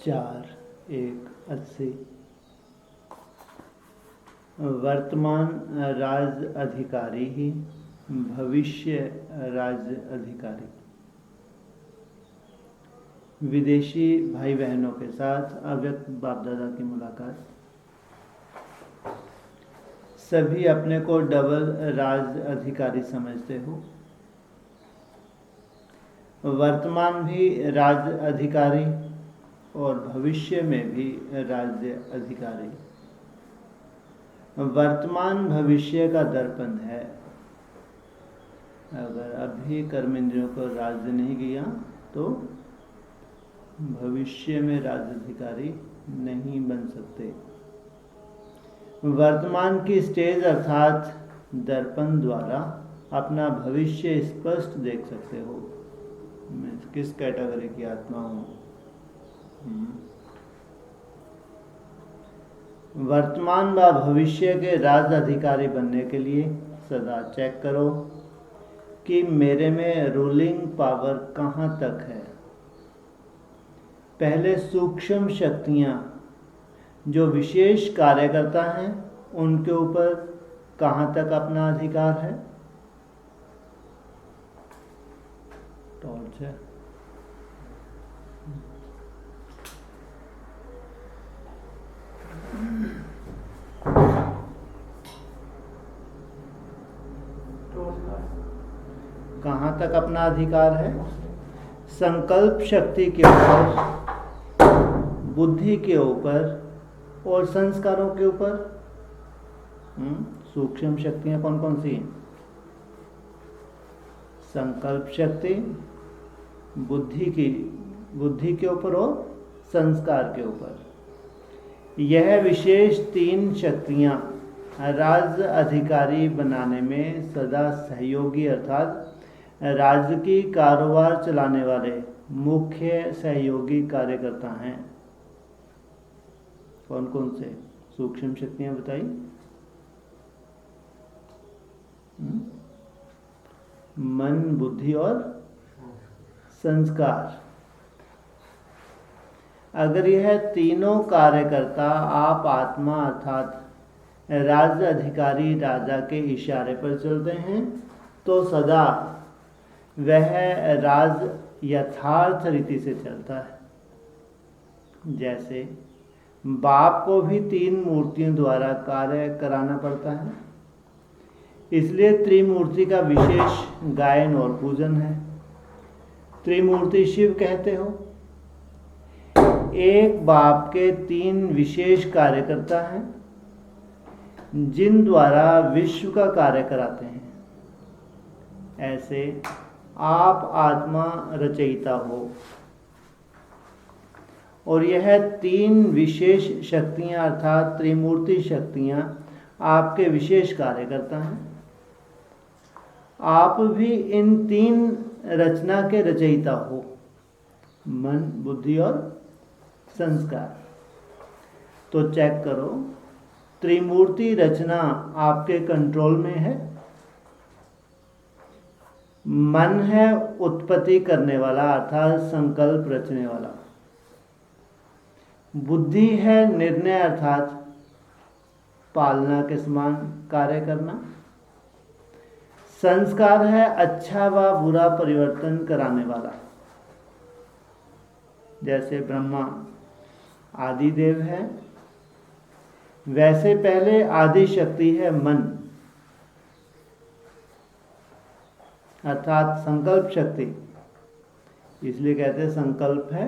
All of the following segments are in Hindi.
4:1:80 वर्तमान राज अधिकारी ही भविष्य राज अधिकारी। विदेशी भाई बहनों के साथ अव्यक्त बाप दादा की मुलाकात। सभी अपने को डबल राज अधिकारी समझते हो। वर्तमान भी राज अधिकारी और भविष्य में भी राज्य अधिकारी। वर्तमान भविष्य का दर्पण है। अगर अभी कर्म इंद्रियों को राज्य नहीं किया तो भविष्य में राज्य अधिकारी नहीं बन सकते। वर्तमान की स्टेज अर्थात दर्पण द्वारा अपना भविष्य स्पष्ट देख सकते हो। मैं किस कैटेगरी की आत्मा हूँ। वर्तमान व भविष्य के राज अधिकारी बनने के लिए सदा चेक करो कि मेरे में रूलिंग पावर कहाँ तक है। पहले सूक्ष्म शक्तियाँ जो विशेष कार्य करता हैं उनके ऊपर कहाँ तक अपना अधिकार है। टॉर्च है। कहाँ तक अपना अधिकार है। संकल्प शक्ति के ऊपर, बुद्धि के ऊपर और संस्कारों के ऊपर। सूक्ष्म शक्तियां कौन कौन सी हैं। संकल्प शक्ति, बुद्धि के ऊपर और संस्कार के ऊपर। यह विशेष 3 शक्तियां राज्य अधिकारी बनाने में सदा सहयोगी अर्थात राज्य की कारोबार चलाने वाले मुख्य सहयोगी कार्यकर्ता हैं। कौन कौन से सूक्ष्म शक्तियां बताई। मन, बुद्धि और संस्कार। अगर यह तीनों कार्यकर्ता आप आत्मा अर्थात राज्य अधिकारी राजा के इशारे पर चलते हैं तो सदा वह राज यथार्थ रीति से चलता है। जैसे बाप को भी 3 मूर्तियों द्वारा कार्य कराना पड़ता है, इसलिए त्रिमूर्ति का विशेष गायन और पूजन है। त्रिमूर्ति शिव कहते हो। एक बाप के 3 विशेष कार्यकर्ता हैं जिन द्वारा विश्व का कार्य कराते हैं। ऐसे आप आत्मा रचयिता हो और यह 3 विशेष शक्तियां अर्थात त्रिमूर्ति शक्तियां आपके विशेष कार्य करता हैं। आप भी इन 3 रचना के रचयिता हो, मन, बुद्धि और संस्कार। तो चेक करो त्रिमूर्ति रचना आपके कंट्रोल में है। मन है उत्पत्ति करने वाला अर्थात संकल्प रचने वाला। बुद्धि है निर्णय अर्थात पालना के समान कार्य करना। संस्कार है अच्छा व बुरा परिवर्तन कराने वाला। जैसे ब्रह्मा आदि देव है, वैसे पहले आदि शक्ति है मन अर्थात संकल्प शक्ति। इसलिए कहते हैं संकल्प है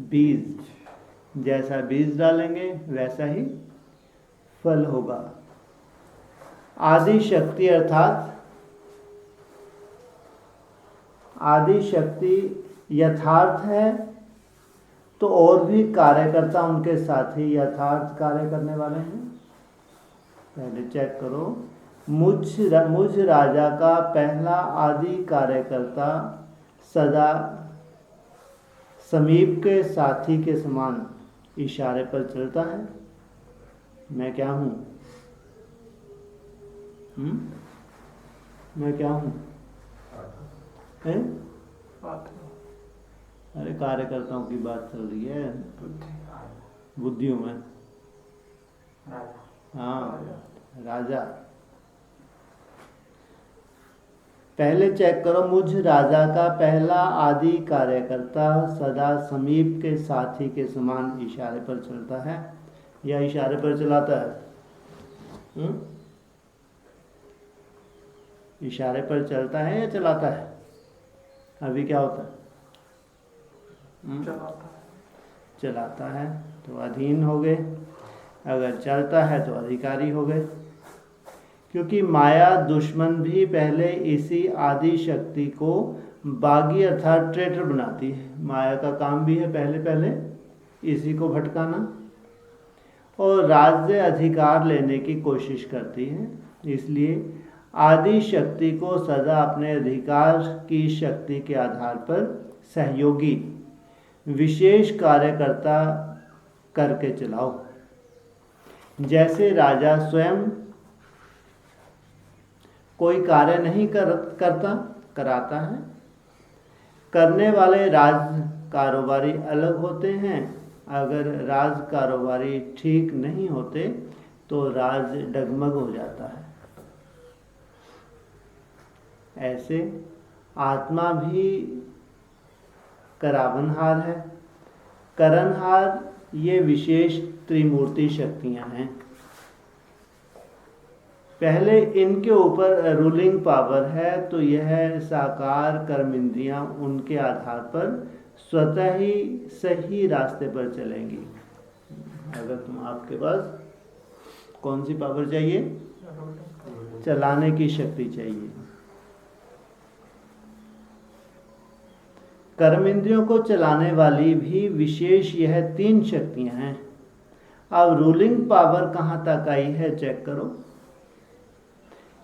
बीज। जैसा बीज डालेंगे वैसा ही फल होगा। आदि शक्ति अर्थात आदि शक्ति यथार्थ है तो और भी कार्यकर्ता उनके साथ ही यथार्थ कार्य करने वाले हैं। पहले चेक करो मुझ राजा का पहला आदि कार्यकर्ता सदा समीप के साथी के समान इशारे पर चलता है। मैं क्या हूँ। मैं क्या हूँ। अरे कार्यकर्ताओं की बात चल रही है, बुद्धियों में। हाँ, राजा। पहले चेक करो, मुझ राजा का पहला आदि कार्यकर्ता सदा समीप के साथी के समान इशारे पर चलता है या इशारे पर चलाता है? इशारे पर चलता है या चलाता है? अभी क्या होता है? चलाता है तो अधीन हो गए, अगर चलता है तो अधिकारी हो गए। क्योंकि माया दुश्मन भी पहले इसी आदि शक्ति को बागी अर्थात ट्रेटर बनाती है। माया का काम भी है पहले पहले इसी को भटकाना और राज्य अधिकार लेने की कोशिश करती है। इसलिए आदि शक्ति को सदा अपने अधिकार की शक्ति के आधार पर सहयोगी विशेष कार्यकर्ता करके चलाओ। जैसे राजा स्वयं कोई कार्य नहीं कराता है। करने वाले राज कारोबारी अलग होते हैं। अगर राज कारोबारी ठीक नहीं होते तो राज डगमग हो जाता है। ऐसे आत्मा भी करावनहार है। करणहार ये विशेष त्रिमूर्ति शक्तियां हैं। पहले इनके ऊपर रूलिंग पावर है तो यह साकार कर्म इंद्रियां उनके आधार पर स्वतः ही सही रास्ते पर चलेंगी। अगर आपके पास कौन सी पावर चाहिए? चलाने की शक्ति चाहिए। कर्म इंद्रियों को चलाने वाली भी विशेष यह 3 शक्तियां हैं। अब रूलिंग पावर कहाँ तक आई है चेक करो।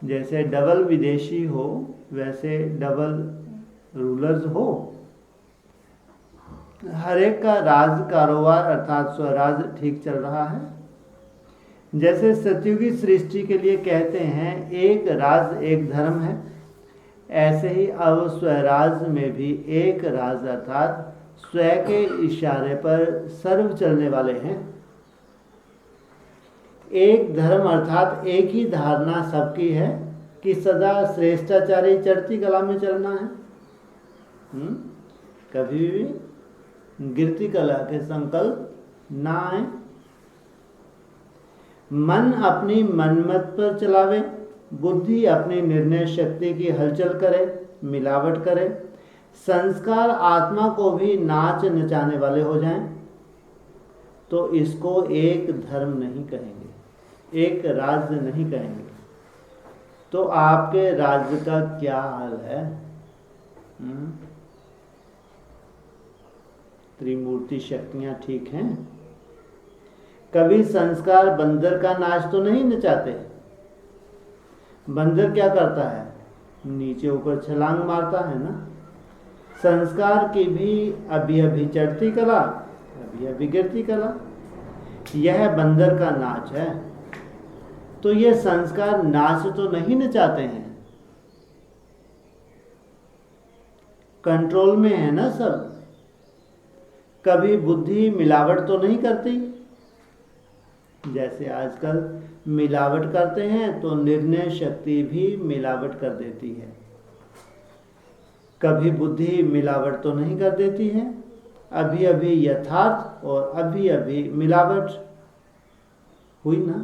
जैसे डबल विदेशी हो वैसे डबल रूलर्स हो। हर एक का राज कारोबार अर्थात स्वराज ठीक चल रहा है। जैसे सतयुगी सृष्टि के लिए कहते हैं एक राज एक धर्म है, ऐसे ही अब स्वराज में भी एक राज अर्थात स्व के इशारे पर सर्व चलने वाले हैं। एक धर्म अर्थात एक ही धारणा सबकी है कि सदा श्रेष्ठाचारी चढ़ती कला में चलना है। कभी भी गिरती कला के संकल्प ना आए। मन अपनी मनमत पर चलावे, बुद्धि अपनी निर्णय शक्ति की हलचल करे, मिलावट करे। संस्कार आत्मा को भी नाच नचाने वाले हो जाएं तो इसको एक धर्म नहीं कहेंगे, एक राज्य नहीं कहेंगे। तो आपके राज्य का क्या हाल है? त्रिमूर्ति शक्तियां ठीक हैं? कभी संस्कार बंदर का नाच तो नहीं नचाते। बंदर क्या करता है? नीचे ऊपर छलांग मारता है ना। संस्कार की भी अभी अभी चढ़ती कला, अभी अभी गिरती कला, यह बंदर का नाच है। तो ये संस्कार नाच तो नहीं नचाते हैं, कंट्रोल में है ना सब। कभी बुद्धि मिलावट तो नहीं करती। जैसे आजकल मिलावट करते हैं तो निर्णय शक्ति भी मिलावट कर देती है। कभी बुद्धि मिलावट तो नहीं कर देती है। अभी अभी यथार्थ और अभी अभी मिलावट हुई ना।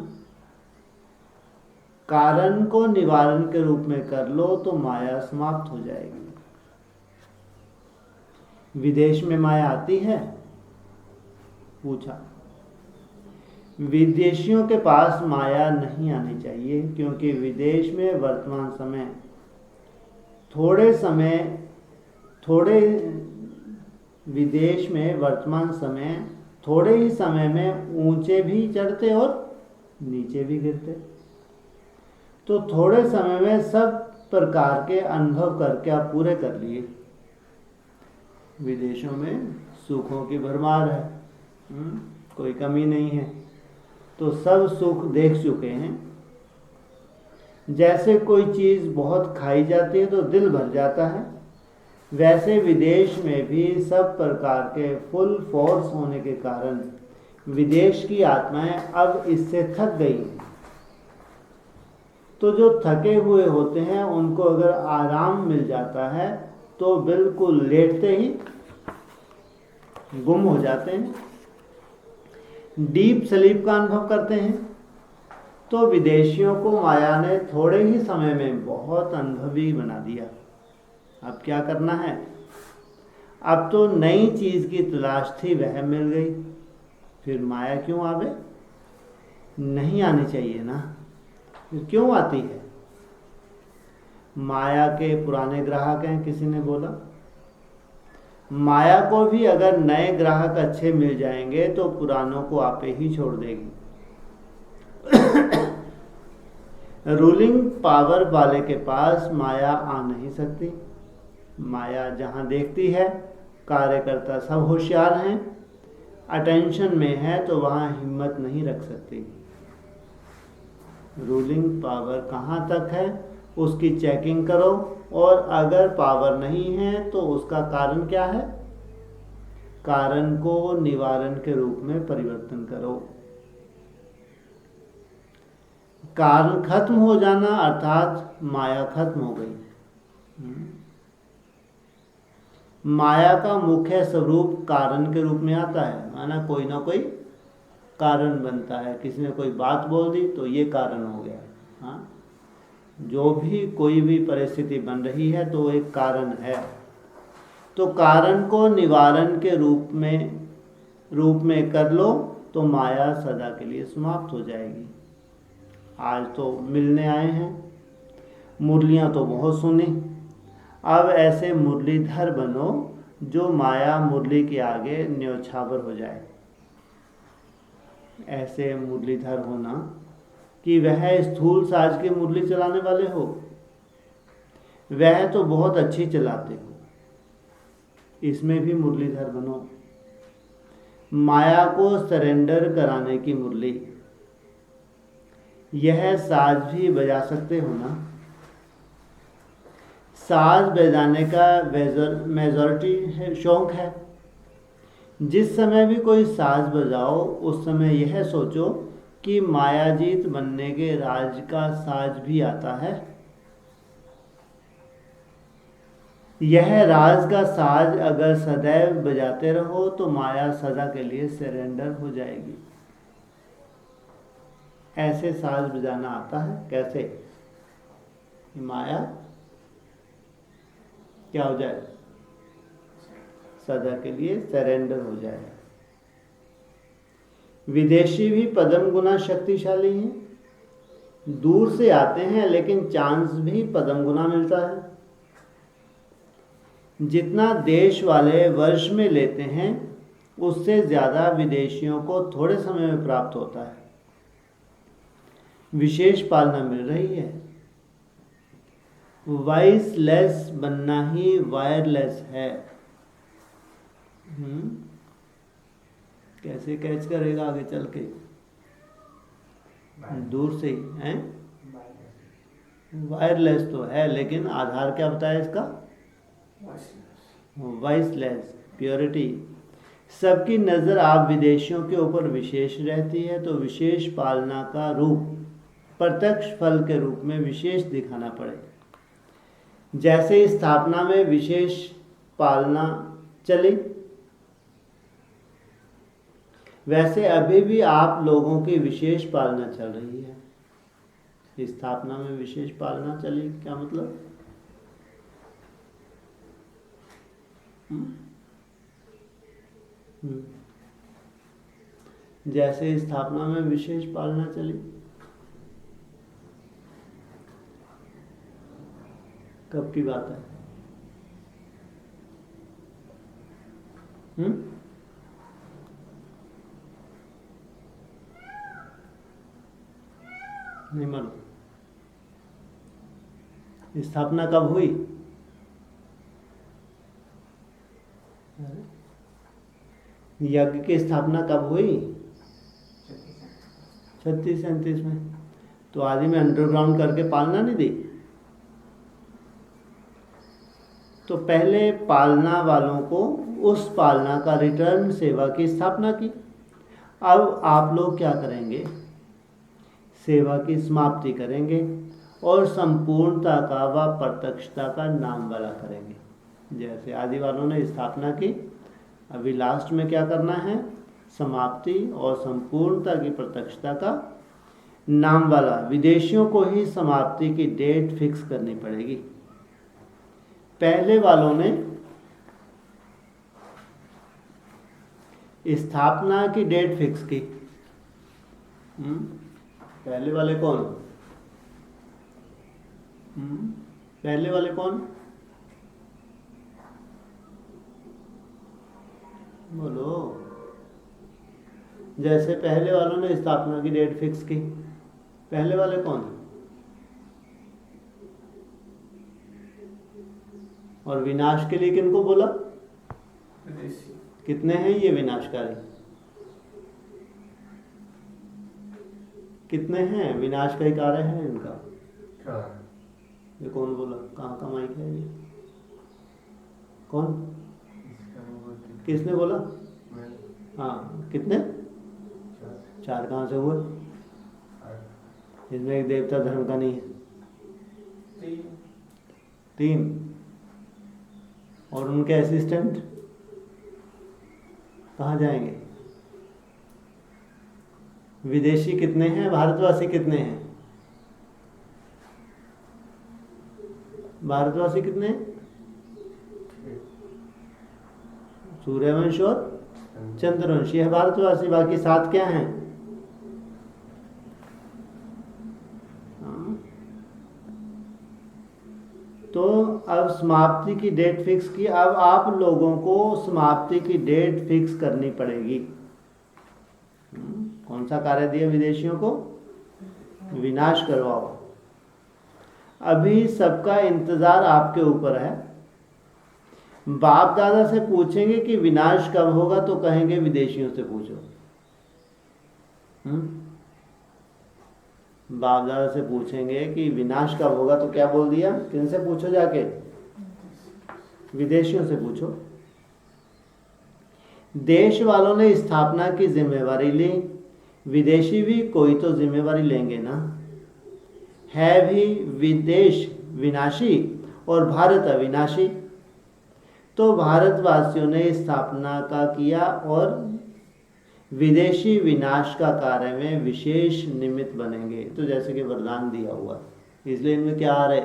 कारण को निवारण के रूप में कर लो तो माया समाप्त हो जाएगी। विदेश में माया आती है? पूछा। विदेशियों के पास माया नहीं आनी चाहिए, क्योंकि विदेश में वर्तमान समय विदेश में वर्तमान समय थोड़े ही समय में ऊंचे भी चढ़ते और नीचे भी गिरते। तो थोड़े समय में सब प्रकार के अनुभव करके आप पूरे कर लिए। विदेशों में सुखों की भरमार है, कोई कमी नहीं है, तो सब सुख देख चुके हैं। जैसे कोई चीज़ बहुत खाई जाती है तो दिल भर जाता है, वैसे विदेश में भी सब प्रकार के फुल फोर्स होने के कारण विदेश की आत्माएं अब इससे थक गई हैं। तो जो थके हुए होते हैं उनको अगर आराम मिल जाता है तो बिल्कुल लेटते ही गुम हो जाते हैं, डीप स्लीप का अनुभव करते हैं। तो विदेशियों को माया ने थोड़े ही समय में बहुत अनुभवी बना दिया। अब क्या करना है? अब तो नई चीज की तलाश थी, वह मिल गई, फिर माया क्यों आवे? नहीं आनी चाहिए ना, फिर क्यों आती है? माया के पुराने ग्राहक हैं, किसी ने बोला। माया को भी अगर नए ग्राहक अच्छे मिल जाएंगे तो पुरानों को आपे ही छोड़ देगी। रूलिंग पावर वाले के पास माया आ नहीं सकती। माया जहां देखती है, कार्यकर्ता सब होशियार हैं, अटेंशन में है, तो वहां हिम्मत नहीं रख सकती। रूलिंग पावर कहाँ तक है उसकी चेकिंग करो, और अगर पावर नहीं है तो उसका कारण क्या है? कारण को निवारण के रूप में परिवर्तन करो। कारण खत्म हो जाना अर्थात माया खत्म हो गई। माया का मुख्य स्वरूप कारण के रूप में आता है, माना कोई ना कोई कारण बनता है। किसी ने कोई बात बोल दी तो ये कारण हो गया। हाँ, जो भी कोई भी परिस्थिति बन रही है तो एक कारण है। तो कारण को निवारण के रूप में कर लो तो माया सदा के लिए समाप्त हो जाएगी। आज तो मिलने आए हैं, मुरलियाँ तो बहुत सुनी, अब ऐसे मुरलीधर बनो जो माया मुरली के आगे न्योछावर हो जाए। ऐसे मुरलीधर होना कि वह स्थूल साज की मुरली चलाने वाले हो, वह तो बहुत अच्छी चलाते हो, इसमें भी मुरलीधर बनो। माया को सरेंडर कराने की मुरली, यह साज भी बजा सकते हो ना। साज बजाने का मेजॉरिटी शौक है। जिस समय भी कोई साज बजाओ उस समय यह सोचो कि मायाजीत बनने के राज का साज भी आता है। यह राज का साज अगर सदैव बजाते रहो तो माया सदा के लिए सरेंडर हो जाएगी। ऐसे साज बजाना आता है कैसे? माया क्या हो जाए? सदा के लिए सरेंडर हो जाए। विदेशी भी पदम गुना शक्तिशाली हैं, दूर से आते हैं लेकिन चांस भी पदम गुना मिलता है। जितना देश वाले वर्ष में लेते हैं उससे ज्यादा विदेशियों को थोड़े समय में प्राप्त होता है। विशेष पालना मिल रही है। वॉइसलेस बनना ही वायरलेस है। कैसे कैच करेगा आगे चल के? दूर से ही है। वायरलेस तो है लेकिन आधार क्या बताया इसका? Voiceless, purity. सबकी नज़र आप विदेशियों के ऊपर विशेष रहती है, तो विशेष पालना का रूप प्रत्यक्ष फल के रूप में विशेष दिखाना पड़े। जैसे स्थापना में विशेष पालना चली, वैसे अभी भी आप लोगों की विशेष पालना चल रही है। स्थापना में विशेष पालना चली, क्या मतलब? जैसे स्थापना में विशेष पालना चली, कब की बात है? नहीं मालूम। स्थापना कब हुई? यज्ञ की स्थापना कब हुई? 36-37 में। तो आदि में अंडरग्राउंड करके पालना नहीं दी। तो पहले पालना वालों को उस पालना का रिटर्न सेवा की स्थापना की। अब आप लोग क्या करेंगे? सेवा की समाप्ति करेंगे और संपूर्णता का व प्रत्यक्षता का नाम वाला करेंगे। जैसे आदि वालों ने स्थापना की, अभी लास्ट में क्या करना है? समाप्ति और संपूर्णता की प्रत्यक्षता का नाम वाला। विदेशियों को ही समाप्ति की डेट फिक्स करनी पड़ेगी। पहले वालों ने स्थापना की डेट फिक्स की। पहले वाले कौन? पहले वाले कौन? बोलो। जैसे पहले वालों ने स्थापना की डेट फिक्स की, पहले वाले कौन? और विनाश के लिए किनको बोला? कितने हैं ये विनाशकारी? कितने हैं? विनाशकारी कार्य है इनका। ये कौन बोला? कहाँ का माइक है ये? कौन? किसने बोला? हाँ, कितने? 4 कहाँ से हुए? इसमें एक देवता धर्म का नहीं है। 3 और उनके असिस्टेंट कहाँ जाएंगे? विदेशी कितने हैं? भारतवासी कितने हैं? भारतवासी कितने हैं? सूर्यवंश और चंद्रवंशी है भारतवासी। बाकी 7 क्या हैं? तो अब समाप्ति की डेट फिक्स की। अब आप लोगों को समाप्ति की डेट फिक्स करनी पड़ेगी। कौन सा कार्य दिया विदेशियों को? विनाश करवाओ। अभी सबका इंतजार आपके ऊपर है। बाप दादा से पूछेंगे कि विनाश कब होगा, तो कहेंगे विदेशियों से पूछो। बाप दादा से पूछेंगे कि विनाश कब होगा, तो क्या बोल दिया? किनसे पूछो? जाके विदेशियों से पूछो। देश वालों ने स्थापना की जिम्मेवारी ली, विदेशी भी कोई तो जिम्मेवारी लेंगे ना। है भी विदेश विनाशी और भारत अविनाशी। तो भारतवासियों ने स्थापना का किया और विदेशी विनाश का कार्य में विशेष निमित्त बनेंगे। तो जैसे कि वरदान दिया हुआ, इसलिए इनमें क्या आ रहे?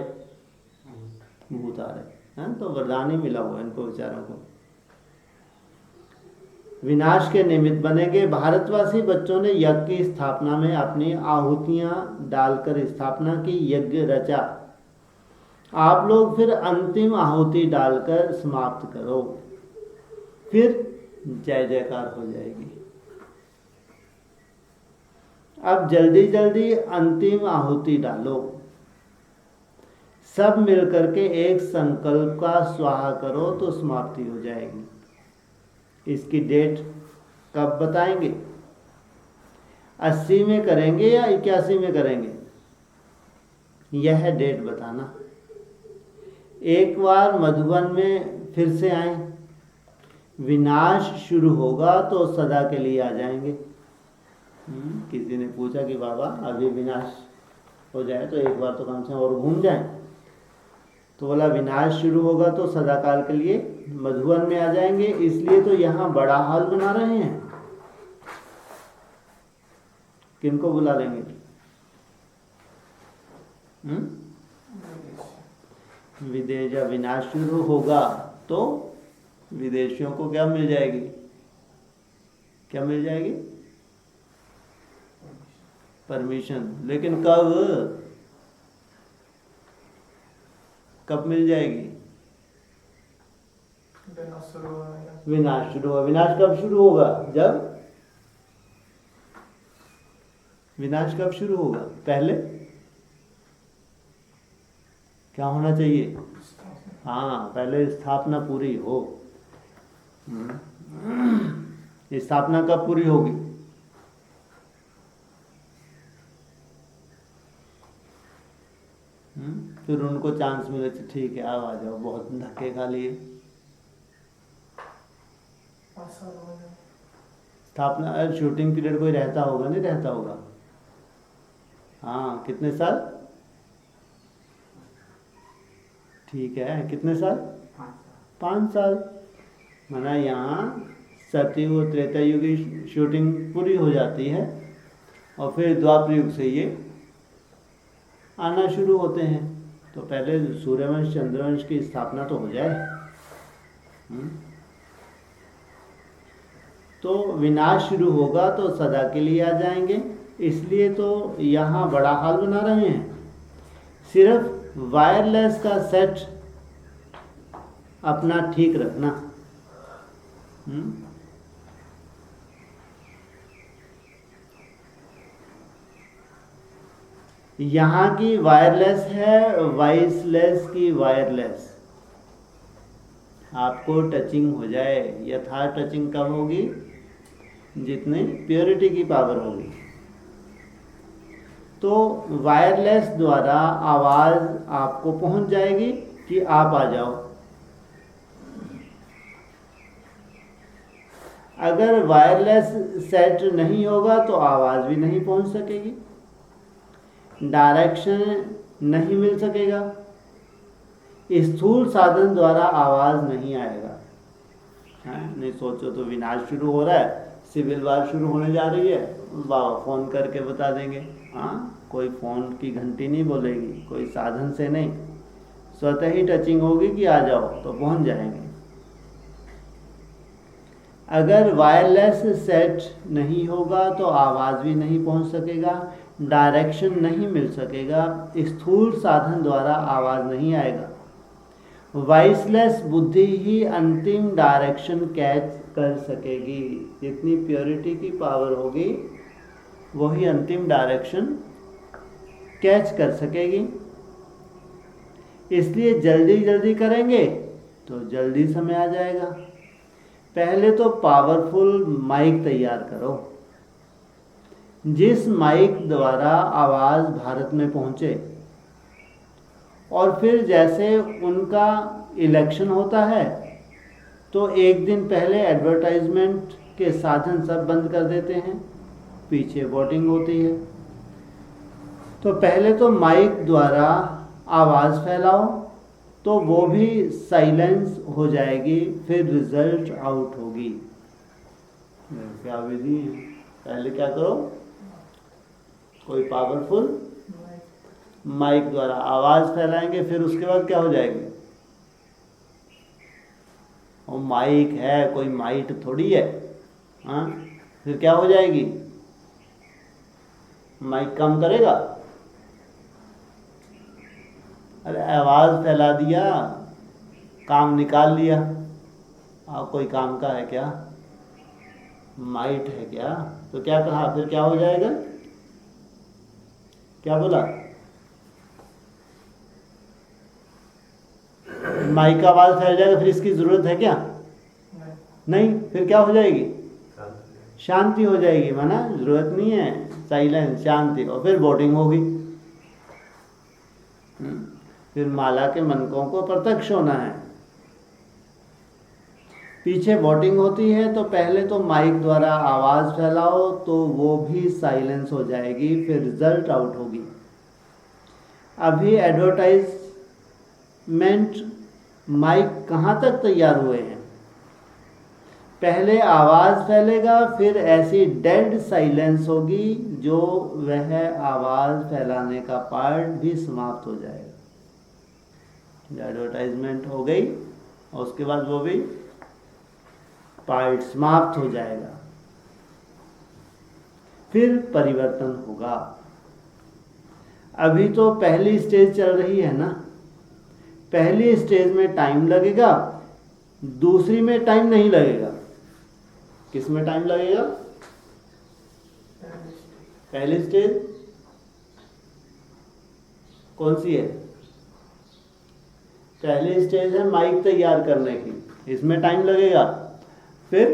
भूत आ रहे हैं। तो वरदान ही मिला हुआ इनको बेचारों को। विनाश के निमित्त बनेंगे। भारतवासी बच्चों ने यज्ञ की स्थापना में अपनी आहुतियां डालकर स्थापना की, यज्ञ रचा। आप लोग फिर अंतिम आहुति डालकर समाप्त करो, फिर जय जयकार हो जाएगी। अब जल्दी जल्दी अंतिम आहुति डालो। सब मिलकर के एक संकल्प का स्वाहा करो तो समाप्ति हो जाएगी। इसकी डेट कब बताएंगे? 80 में करेंगे या 81 में करेंगे? यह डेट बताना। एक बार मधुबन में फिर से आए, विनाश शुरू होगा तो सदा के लिए आ जाएंगे। किसी ने पूछा कि बाबा अभी विनाश हो जाए तो एक बार तो कम से कम और घूम जाए। तो बोला विनाश शुरू होगा तो सदाकाल के लिए मधुबन में आ जाएंगे। इसलिए तो यहाँ बड़ा हॉल बना रहे हैं। किनको बुला लेंगे? विदेश जब विनाश शुरू होगा तो विदेशियों को क्या मिल जाएगी? क्या मिल जाएगी? परमिशन। लेकिन कब कब मिल जाएगी? विनाश शुरू होगा। विनाश कब शुरू होगा? जब विनाश कब शुरू होगा? पहले क्या होना चाहिए? हाँ, पहले स्थापना पूरी हो। स्थापना कब पूरी होगी? फिर उनको चांस मिले तो ठीक है आप आ जाओ, बहुत धक्के खा लिए। स्थापना शूटिंग पीरियड कोई रहता होगा, नहीं रहता होगा? हाँ, कितने साल? ठीक है, कितने साल? 5 साल। माना यहाँ सतयुग त्रेता युग की शूटिंग पूरी हो जाती है और फिर द्वापर युग से ये आना शुरू होते हैं। तो पहले सूर्यवंश चंद्रवंश की स्थापना तो हो जाए। तो विनाश शुरू होगा तो सदा के लिए आ जाएंगे, इसलिए तो यहाँ बड़ा हाल बना रहे हैं। सिर्फ वायरलेस का सेट अपना ठीक रखना। यहाँ की वायरलेस है, वॉइसलेस की वायरलेस। आपको टचिंग हो जाए, यथार्थ टचिंग कब होगी? जितनी प्योरिटी की पावर होगी। तो वायरलेस द्वारा आवाज़ आपको पहुंच जाएगी कि आप आ जाओ। अगर वायरलेस सेट नहीं होगा तो आवाज़ भी नहीं पहुंच सकेगी, डायरेक्शन नहीं मिल सकेगा, स्थूल साधन द्वारा आवाज़ नहीं आएगा। नहीं सोचो तो विनाश शुरू हो रहा है, सिविल वार शुरू होने जा रही है, बाबा फ़ोन करके बता देंगे। कोई फ़ोन की घंटी नहीं बोलेगी, कोई साधन से नहीं, स्वतः ही टचिंग होगी कि आ जाओ तो पहुंच जाएंगे। अगर वायरलेस सेट नहीं होगा तो आवाज़ भी नहीं पहुंच सकेगा, डायरेक्शन नहीं मिल सकेगा, स्थूल साधन द्वारा आवाज़ नहीं आएगा। वॉइसलेस बुद्धि ही अंतिम डायरेक्शन कैच कर सकेगी। जितनी प्योरिटी की पावर होगी वही अंतिम डायरेक्शन कैच कर सकेगी। इसलिए जल्दी जल्दी करेंगे तो जल्दी समय आ जाएगा। पहले तो पावरफुल माइक तैयार करो, जिस माइक द्वारा आवाज़ भारत में पहुँचे। और फिर जैसे उनका इलेक्शन होता है तो एक दिन पहले एडवर्टाइजमेंट के साधन सब बंद कर देते हैं, पीछे वोटिंग होती है। तो पहले तो माइक द्वारा आवाज़ फैलाओ तो वो भी साइलेंस हो जाएगी, फिर रिजल्ट आउट होगी। क्या विधि है? पहले क्या करो, कोई पावरफुल माइक द्वारा आवाज़ फैलाएंगे, फिर उसके बाद क्या हो जाएगी? वो माइक है, कोई माइट थोड़ी है। फिर क्या हो जाएगी? माइक काम करेगा? अरे आवाज़ फैला दिया, काम निकाल लिया, कोई काम का है क्या? माइट है क्या? तो क्या कहा, फिर क्या हो जाएगा? क्या बोला? माइक का आवाज़ फैल जाएगा, फिर इसकी ज़रूरत है क्या? नहीं। फिर क्या हो जाएगी? शांति हो जाएगी। माना ज़रूरत नहीं है, साइलेंस, शांति, और फिर वोटिंग होगी। फिर माला के मनकों को प्रत्यक्ष होना है। पीछे वोटिंग होती है तो पहले तो माइक द्वारा आवाज़ फैलाओ तो वो भी साइलेंस हो जाएगी, फिर रिजल्ट आउट होगी। अभी एडवर्टाइजमेंट माइक कहाँ तक तैयार हुए हैं? पहले आवाज़ फैलेगा, फिर ऐसी डेड साइलेंस होगी जो वह आवाज़ फैलाने का पार्ट भी समाप्त हो जाएगा। एडवर्टाइजमेंट हो गई और उसके बाद वो भी पार्ट समाप्त हो जाएगा, फिर परिवर्तन होगा। अभी तो पहली स्टेज चल रही है ना, पहली स्टेज में टाइम लगेगा, दूसरी में टाइम नहीं लगेगा। किस में टाइम लगेगा? पहली स्टेज कौन सी है? पहली स्टेज है माइक तैयार करने की, इसमें टाइम लगेगा, फिर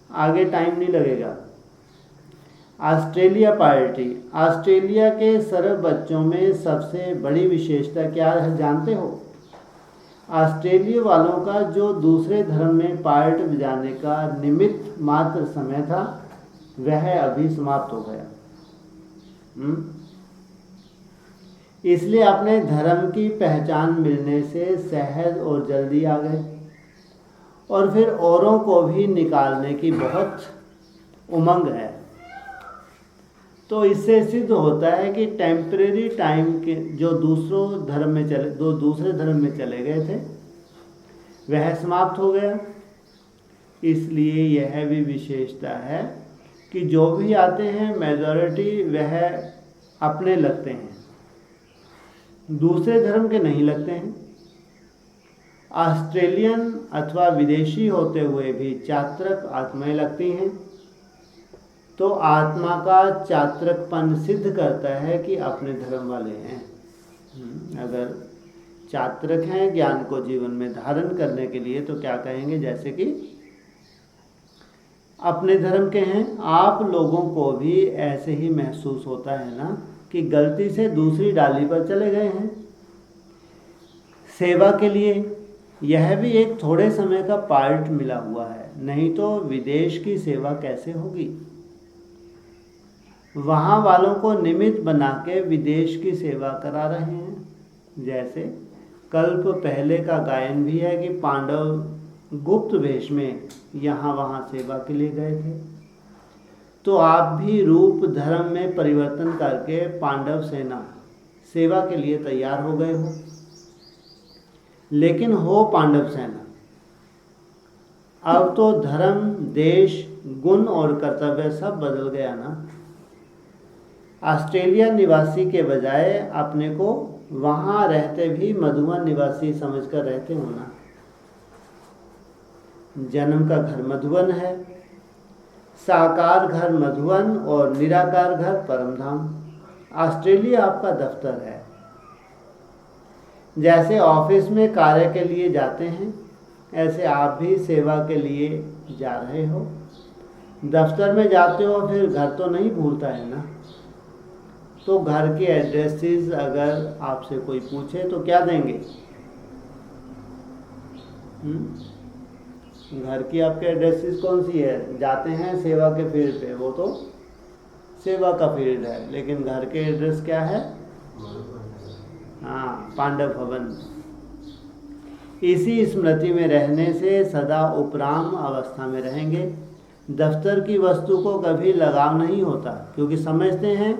आगे टाइम नहीं लगेगा। Australia party. ऑस्ट्रेलिया के सर्व बच्चों में सबसे बड़ी विशेषता क्या है जानते हो? ऑस्ट्रेलिया वालों का जो दूसरे धर्म में पार्ट बजाने का निमित्त मात्र समय था वह अभी समाप्त हो गया। इसलिए अपने धर्म की पहचान मिलने से सहज और जल्दी आ गए और फिर औरों को भी निकालने की बहुत उमंग है। तो इससे सिद्ध होता है कि टेम्परेरी टाइम के जो दूसरे धर्म में चले गए थे वह समाप्त हो गया। इसलिए यह भी विशेषता है कि जो भी आते हैं मेजॉरिटी वह अपने लगते हैं, दूसरे धर्म के नहीं लगते हैं। ऑस्ट्रेलियन अथवा विदेशी होते हुए भी चात्रक आत्माएं लगती हैं। तो आत्मा का चात्रकपन सिद्ध करता है कि अपने धर्म वाले हैं। अगर चात्रक हैं ज्ञान को जीवन में धारण करने के लिए तो क्या कहेंगे, जैसे कि अपने धर्म के हैं। आप लोगों को भी ऐसे ही महसूस होता है ना कि गलती से दूसरी डाली पर चले गए हैं सेवा के लिए। यह भी एक थोड़े समय का पार्ट मिला हुआ है, नहीं तो विदेश की सेवा कैसे होगी। वहाँ वालों को निमित्त बना के विदेश की सेवा करा रहे हैं। जैसे कल्प पहले का गायन भी है कि पांडव गुप्त वेश में यहाँ वहाँ सेवा के लिए गए थे। तो आप भी रूप धर्म में परिवर्तन करके पांडव सेना सेवा के लिए तैयार हो गए हो, लेकिन हो पांडव सेना। अब तो धर्म, देश, गुण और कर्तव्य सब बदल गया ना। ऑस्ट्रेलिया निवासी के बजाय अपने को वहाँ रहते भी मधुवन निवासी समझकर रहते हो ना। जन्म का घर मधुवन है, साकार घर मधुवन और निराकार घर परमधाम। ऑस्ट्रेलिया आपका दफ्तर है। जैसे ऑफिस में कार्य के लिए जाते हैं ऐसे आप भी सेवा के लिए जा रहे हो। दफ्तर में जाते हो फिर घर तो नहीं भूलता है ना। तो घर के एड्रेसेस अगर आपसे कोई पूछे तो क्या देंगे? घर की आपके एड्रेसेस कौन सी है? जाते हैं सेवा के फील्ड पे, वो तो सेवा का फील्ड है, लेकिन घर के एड्रेस क्या है? हाँ, पांडव भवन। इसी स्मृति में रहने से सदा उपराम अवस्था में रहेंगे। दफ्तर की वस्तु को कभी लगाव नहीं होता, क्योंकि समझते हैं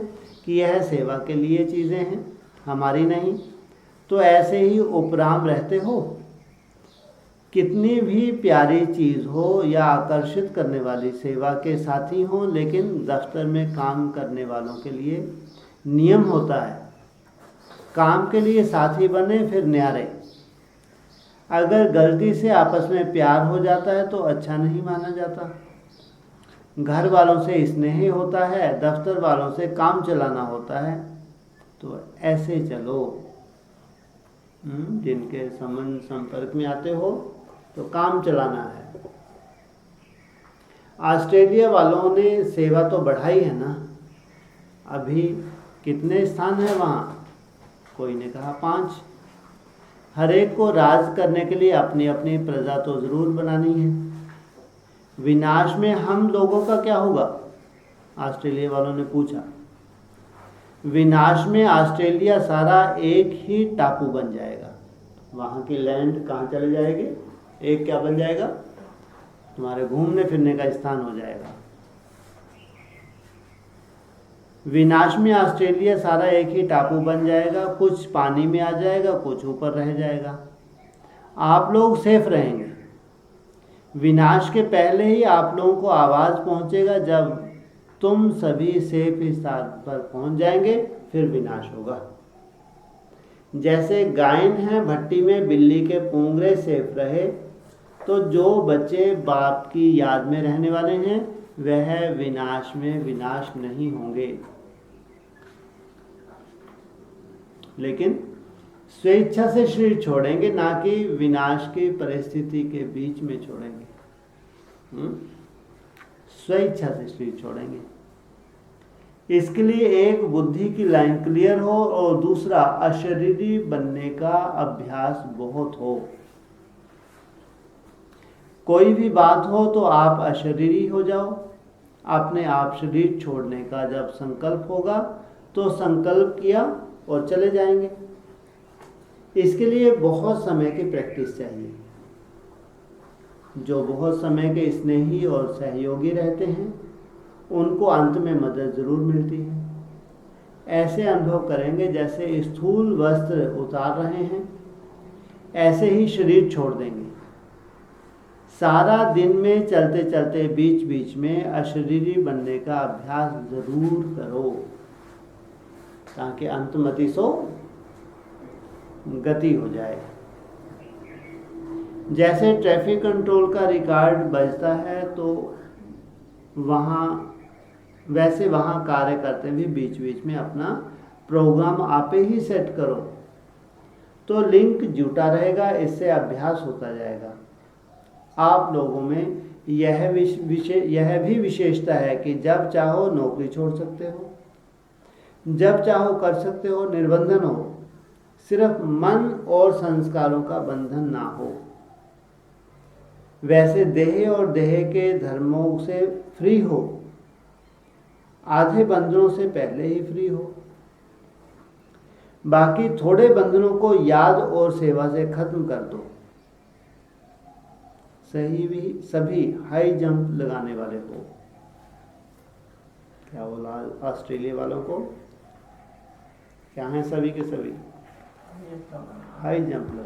कि यह सेवा के लिए चीज़ें हैं, हमारी नहीं। तो ऐसे ही उपराम रहते हो। कितनी भी प्यारी चीज़ हो या आकर्षित करने वाली सेवा के साथी हो, लेकिन दफ्तर में काम करने वालों के लिए नियम होता है, काम के लिए साथी बने फिर न्यारे। अगर गलती से आपस में प्यार हो जाता है तो अच्छा नहीं माना जाता। घर वालों से स्नेह होता है, दफ्तर वालों से काम चलाना होता है। तो ऐसे चलो, जिनके संपर्क में आते हो तो काम चलाना है। ऑस्ट्रेलिया वालों ने सेवा तो बढ़ाई है ना। अभी कितने स्थान है वहाँ? कोई ने कहा 5। हर एक को राज करने के लिए अपनी अपनी प्रजा तो ज़रूर बनानी है। विनाश में हम लोगों का क्या होगा? ऑस्ट्रेलिया वालों ने पूछा। विनाश में ऑस्ट्रेलिया सारा एक ही टापू बन जाएगा। वहाँ की लैंड कहाँ चले जाएगी? एक क्या बन जाएगा? तुम्हारे घूमने फिरने का स्थान हो जाएगा। विनाश में ऑस्ट्रेलिया सारा एक ही टापू बन जाएगा। कुछ पानी में आ जाएगा, कुछ ऊपर रह जाएगा। आप लोग सेफ रहेंगे। विनाश के पहले ही आप लोगों को आवाज़ पहुंचेगा। जब तुम सभी सेफ स्थान पर पहुंच जाएंगे फिर विनाश होगा। जैसे गायन है भट्टी में बिल्ली के पूंगरे सेफ रहे, तो जो बच्चे बाप की याद में रहने वाले हैं वह विनाश में विनाश नहीं होंगे, लेकिन स्वेच्छा से शरीर छोड़ेंगे, ना कि विनाश की परिस्थिति के बीच में छोड़ेंगे। स्वेच्छा से शरीर छोड़ेंगे। इसके लिए एक बुद्धि की लाइन क्लियर हो और दूसरा अशरीरी बनने का अभ्यास बहुत हो। कोई भी बात हो तो आप अशरीरी हो जाओ। अपने आप शरीर छोड़ने का जब संकल्प होगा तो संकल्प किया और चले जाएंगे। इसके लिए बहुत समय की प्रैक्टिस चाहिए। जो बहुत समय के स्नेही और सहयोगी रहते हैं उनको अंत में मदद जरूर मिलती है। ऐसे अनुभव करेंगे जैसे स्थूल वस्त्र उतार रहे हैं, ऐसे ही शरीर छोड़ देंगे। सारा दिन में चलते चलते बीच बीच में अशरीरी बनने का अभ्यास जरूर करो ताकि अंतमति सो गति हो जाए। जैसे ट्रैफिक कंट्रोल का रिकॉर्ड बजता है तो वैसे वहाँ कार्य करते भी बीच बीच में अपना प्रोग्राम आपे ही सेट करो तो लिंक जुटा रहेगा। इससे अभ्यास होता जाएगा। आप लोगों में यह भी विशेषता है कि जब चाहो नौकरी छोड़ सकते हो, जब चाहो कर सकते हो, निर्बंधन हो। सिर्फ मन और संस्कारों का बंधन ना हो। वैसे देह और देह के धर्मों से फ्री हो, आधे बंधनों से पहले ही फ्री हो। बाकी थोड़े बंधनों को याद और सेवा से खत्म कर दो। सभी हाई जंप लगाने वाले हो। क्या बोला ऑस्ट्रेलिया वालों को? क्या हैं सभी के सभी हाई जंप लगा